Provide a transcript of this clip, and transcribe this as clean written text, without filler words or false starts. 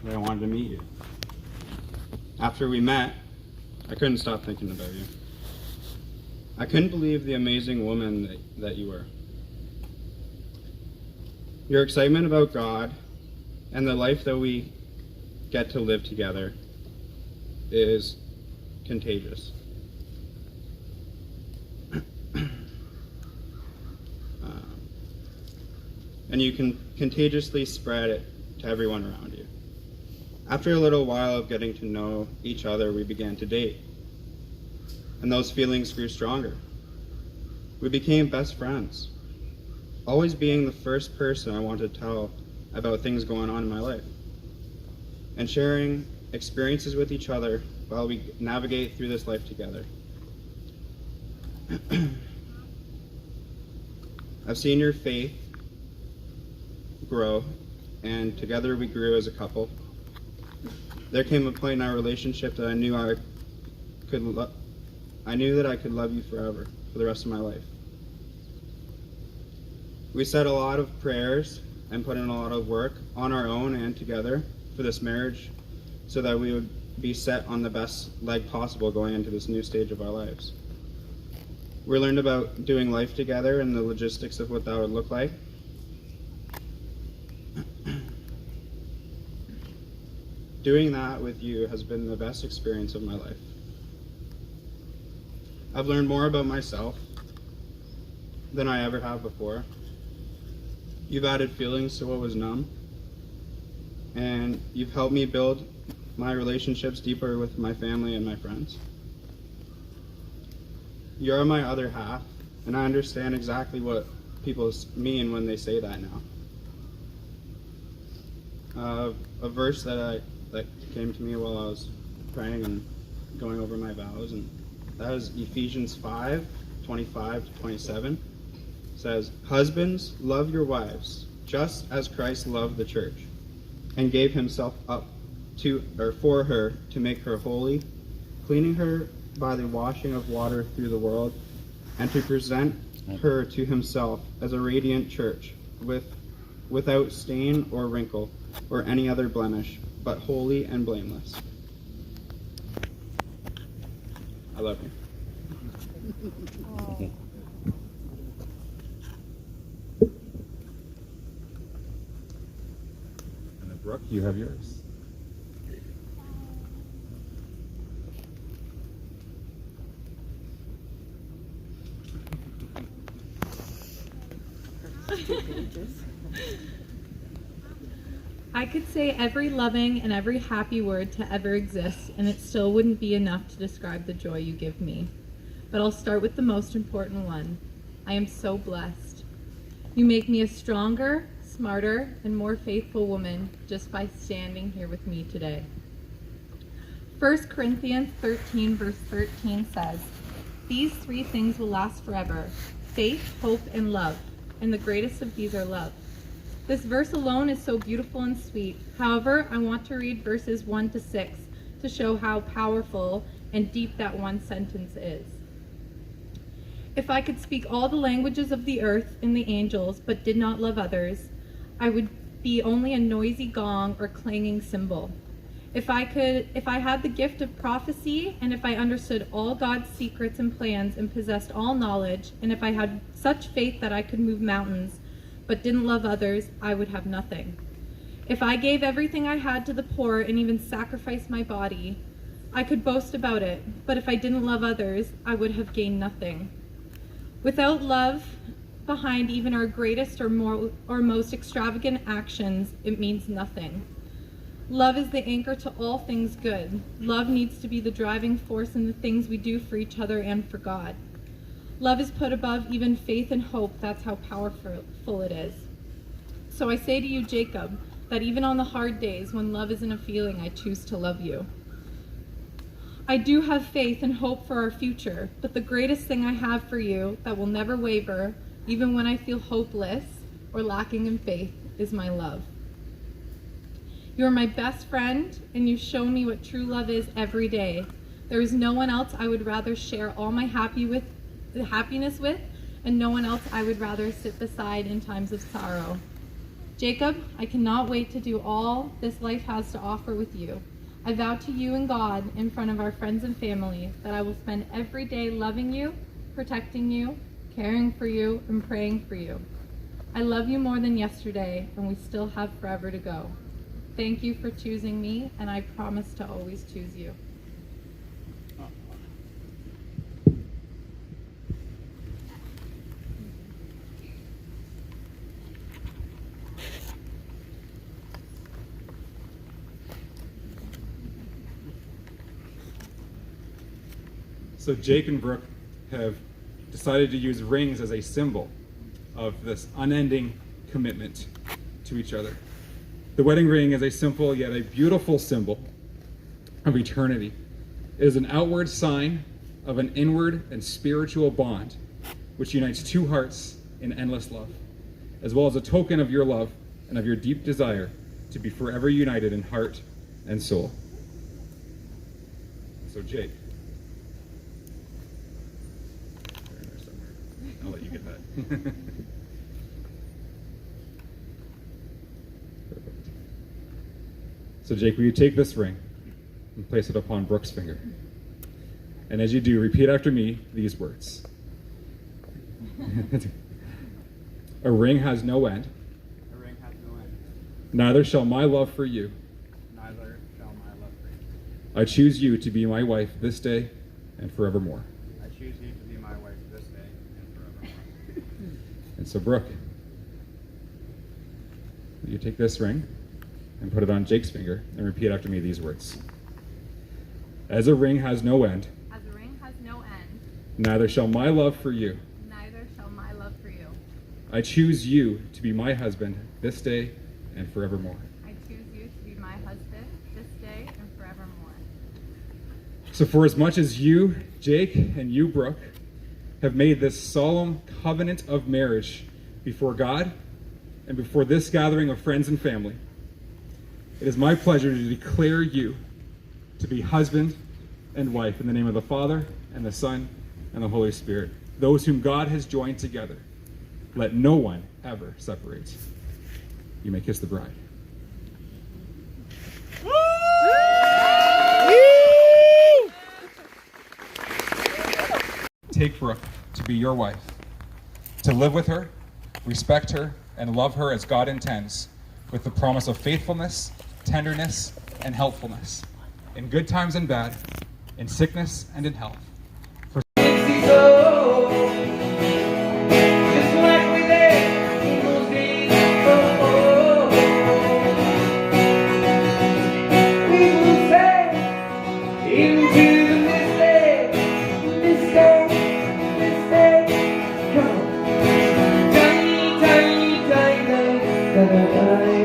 that I wanted to meet you. After we met, I couldn't stop thinking about you. I couldn't believe the amazing woman that you were. Your excitement about God and the life that we get to live together is contagious. And you can contagiously spread it to everyone around you. After a little while of getting to know each other, we began to date. And those feelings grew stronger. We became best friends, always being the first person I wanted to tell about things going on in my life, and sharing experiences with each other while we navigate through this life together. I've seen your faith grow, and together we grew as a couple. There came a point in our relationship that I knew that I could love you forever, for the rest of my life. We said a lot of prayers and put in a lot of work on our own and together for this marriage, so that we would be set on the best leg possible going into this new stage of our lives. We learned about doing life together and the logistics of what that would look like. Doing that with you has been the best experience of my life. I've learned more about myself than I ever have before. You've added feelings to what was numb, and you've helped me build my relationships deeper with my family and my friends. You're my other half, and I understand exactly what people mean when they say that now. A verse that came to me while I was praying and going over my vows, and that was Ephesians 5:25-27. It says, "Husbands, love your wives, just as Christ loved the church, and gave himself up for her to make her holy, cleaning her by the washing of water through the world, and to present her to himself as a radiant church, without stain or wrinkle or any other blemish, but holy and blameless." I love you. And then Brooke, you have yours. I could say every loving and every happy word to ever exist, and it still wouldn't be enough to describe the joy you give me. But I'll start with the most important one. I am so blessed. You make me a stronger, smarter, and more faithful woman just by standing here with me today. 1 Corinthians 13, verse 13 says, "These three things will last forever: faith, hope, and love. And the greatest of these are love." This verse alone is so beautiful and sweet. However, I want to read verses 1-6 to show how powerful and deep that one sentence is. "If I could speak all the languages of the earth and the angels, but did not love others, I would be only a noisy gong or clanging cymbal. If I had the gift of prophecy, and if I understood all God's secrets and plans and possessed all knowledge, and if I had such faith that I could move mountains, but didn't love others, I would have nothing. If I gave everything I had to the poor and even sacrificed my body, I could boast about it, but if I didn't love others, I would have gained nothing. Without love behind even our greatest or most extravagant actions, it means nothing. Love is the anchor to all things good. Love needs to be the driving force in the things we do for each other and for God. Love is put above even faith and hope. That's how powerful it is. So I say to you, Jacob, that even on the hard days when love isn't a feeling, I choose to love you. I do have faith and hope for our future, but the greatest thing I have for you that will never waver, even when I feel hopeless or lacking in faith, is my love. You are my best friend, and you show me what true love is every day. There is no one else I would rather share all my happiness with, and no one else I would rather sit beside in times of sorrow. Jacob, I cannot wait to do all this life has to offer with you. I vow to you and God in front of our friends and family that I will spend every day loving you, protecting you, caring for you, and praying for you. I love you more than yesterday, and we still have forever to go. Thank you for choosing me, and I promise to always choose you. So Jake and Brooke have decided to use rings as a symbol of this unending commitment to each other. The wedding ring is a simple yet a beautiful symbol of eternity. It is an outward sign of an inward and spiritual bond which unites two hearts in endless love, as well as a token of your love and of your deep desire to be forever united in heart and soul. So Jake, I'll let you get that. Perfect. So Jake, will you take this ring and place it upon Brooke's finger? And as you do, repeat after me these words. A ring has no end. A ring has no end. Neither shall my love for you. Neither shall my love for you. I choose you to be my wife this day and forevermore. I choose you to be my wife this day and forevermore. And so, Brooke, will you take this ring and put it on Jake's finger and repeat after me these words. As a ring has no end, As a ring has no end, neither shall my love for you. neither shall my love for you. I choose you to be my husband this day and forevermore. I choose you to be my husband this day and forevermore. So for as much as you, Jake, and you, Brooke, have made this solemn covenant of marriage before God and before this gathering of friends and family, it is my pleasure to declare you to be husband and wife in the name of the Father and the Son and the Holy Spirit, those whom God has joined together. Let no one ever separate. You may kiss the bride. Take Brooke to be your wife, to live with her, respect her, and love her as God intends, with the promise of faithfulness, tenderness, and helpfulness, in good times and bad, in sickness and in health. Bye.